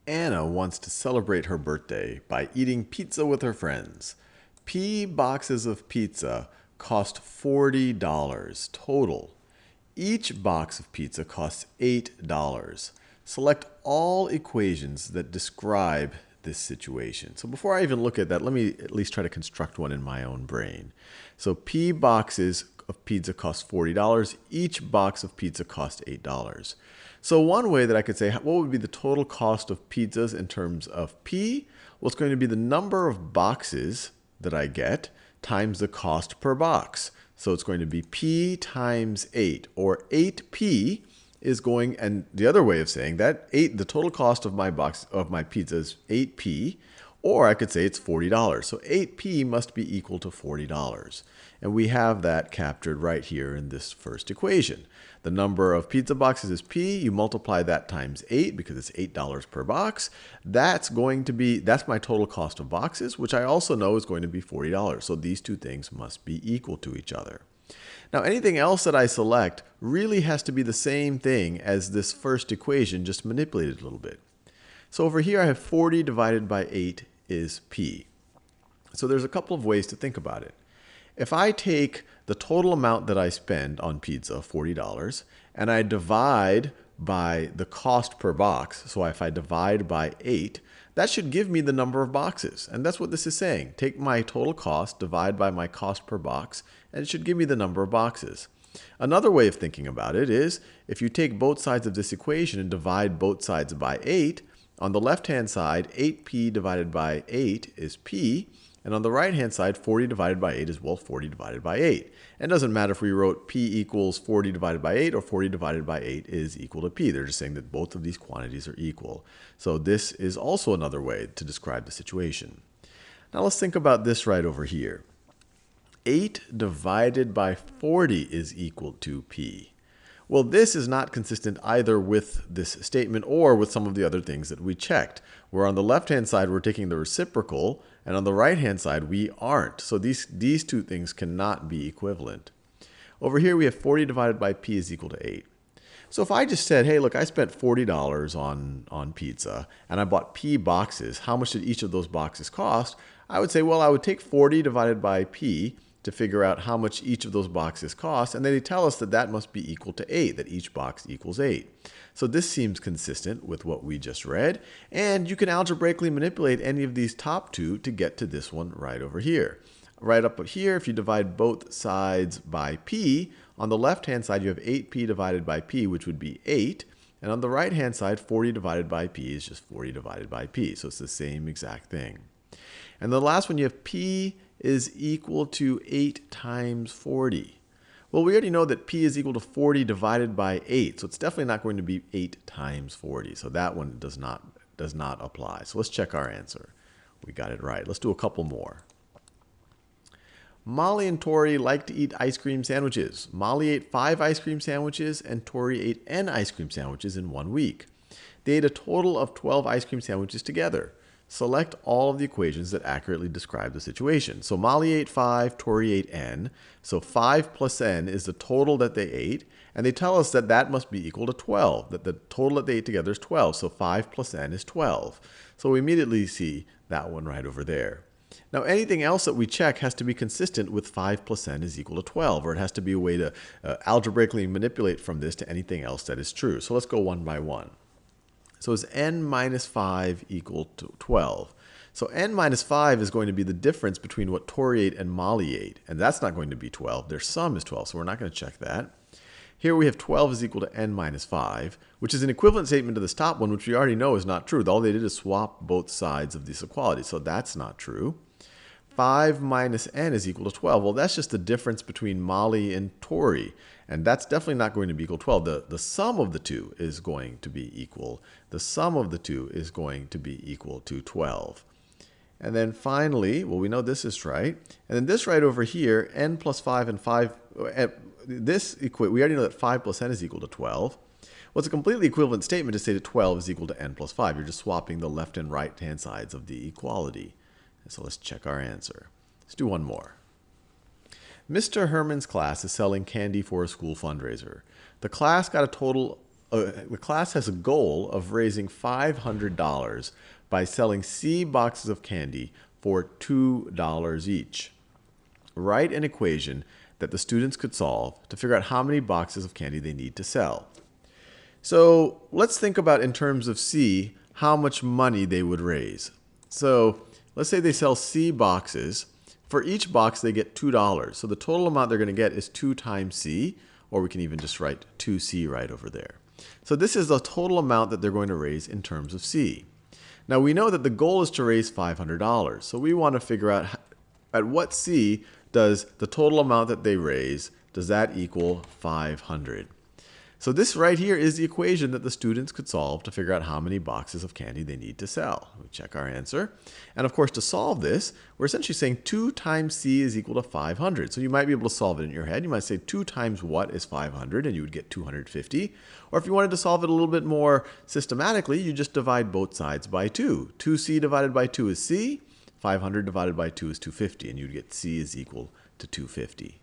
Anna wants to celebrate her birthday by eating pizza with her friends. P boxes of pizza cost $40 total. Each box of pizza costs $8. Select all equations that describe this situation. So before I even look at that, let me at least try to construct one in my own brain. So P boxes of pizza cost $40. Each box of pizza costs $8. So one way that I could say, what would be the total cost of pizzas in terms of P? Well, it's going to be the number of boxes that I get times the cost per box. So it's going to be P times 8, or 8P is going, and the other way of saying that, the total cost of my pizza is 8P, or I could say it's $40. So 8P must be equal to $40. And we have that captured right here in this first equation. The number of pizza boxes is P. You multiply that times 8 because it's $8 per box. That's my total cost of boxes, which I also know is going to be $40. So these two things must be equal to each other. Now, anything else that I select really has to be the same thing as this first equation, just manipulated a little bit. So over here I have 40 divided by 8 is P. So there's a couple of ways to think about it. If I take the total amount that I spend on pizza, $40, and I divide by the cost per box, so if I divide by 8, that should give me the number of boxes. And that's what this is saying. Take my total cost, divide by my cost per box, and it should give me the number of boxes. Another way of thinking about it is if you take both sides of this equation and divide both sides by 8, on the left-hand side, 8P divided by 8 is P. And on the right-hand side, 40 divided by 8 is, well, 40 divided by 8. And it doesn't matter if we wrote P equals 40 divided by 8 or 40 divided by 8 is equal to P. They're just saying that both of these quantities are equal. So this is also another way to describe the situation. Now let's think about this right over here. 8 divided by 40 is equal to P. Well, this is not consistent either with this statement or with some of the other things that we checked. Where on the left-hand side, we're taking the reciprocal, and on the right-hand side, we aren't. So these two things cannot be equivalent. Over here, we have 40 divided by P is equal to 8. So if I just said, hey, look, I spent $40 on pizza, and I bought P boxes, how much did each of those boxes cost? I would say, well, I would take 40 divided by P to figure out how much each of those boxes cost, and then they tell us that that must be equal to 8, that each box equals 8. So this seems consistent with what we just read, and you can algebraically manipulate any of these top two to get to this one right over here. Right up here, if you divide both sides by P, on the left-hand side you have 8P divided by P, which would be 8, and on the right-hand side, 40 divided by P is just 40 divided by P, so it's the same exact thing. And the last one, you have P is equal to 8 times 40. Well, we already know that P is equal to 40 divided by 8, so it's definitely not going to be 8 times 40. So that one does not apply. So let's check our answer. We got it right. Let's do a couple more. Molly and Tori like to eat ice cream sandwiches. Molly ate 5 ice cream sandwiches and Tori ate N ice cream sandwiches in 1 week. They ate a total of 12 ice cream sandwiches together. Select all of the equations that accurately describe the situation. So Molly ate 5, Tori ate N. So 5 plus N is the total that they ate. And they tell us that that must be equal to 12, that the total that they ate together is 12. So 5 plus N is 12. So we immediately see that one right over there. Now anything else that we check has to be consistent with 5 plus N is equal to 12, or it has to be a way to algebraically manipulate from this to anything else that is true. So let's go one by one. So is N minus 5 equal to 12? So N minus 5 is going to be the difference between what Tori ate and Molly ate. And that's not going to be 12. Their sum is 12, so we're not going to check that. Here we have 12 is equal to N minus 5, which is an equivalent statement to this top one, which we already know is not true. All they did is swap both sides of this equality, so that's not true. 5 minus N is equal to 12. Well, that's just the difference between Molly and Tori. And that's definitely not going to be equal to 12. The sum of the two is going to be equal. The sum of the two is going to be equal to 12. And then finally, well, we know this is right. And then this right over here, N plus 5 and 5, we already know that 5 plus N is equal to 12. Well, it's a completely equivalent statement to say that 12 is equal to N plus 5. You're just swapping the left and right hand sides of the equality. So let's check our answer. Let's do one more. Mr. Herman's class is selling candy for a school fundraiser. The class got a total the class has a goal of raising $500 by selling C boxes of candy for $2 each. Write an equation that the students could solve to figure out how many boxes of candy they need to sell. So let's think about, in terms of C, how much money they would raise. So let's say they sell C boxes. For each box, they get $2. So the total amount they're going to get is 2 times C, or we can even just write 2C right over there. So this is the total amount that they're going to raise in terms of C. Now we know that the goal is to raise $500. So we want to figure out at what C does the total amount that they raise, does that equal 500? So this right here is the equation that the students could solve to figure out how many boxes of candy they need to sell. We check our answer. And of course, to solve this, we're essentially saying 2 times C is equal to 500. So you might be able to solve it in your head. You might say 2 times what is 500, and you would get 250. Or if you wanted to solve it a little bit more systematically, you just divide both sides by 2. 2C divided by 2 is C. 500 divided by 2 is 250, and you'd get C is equal to 250.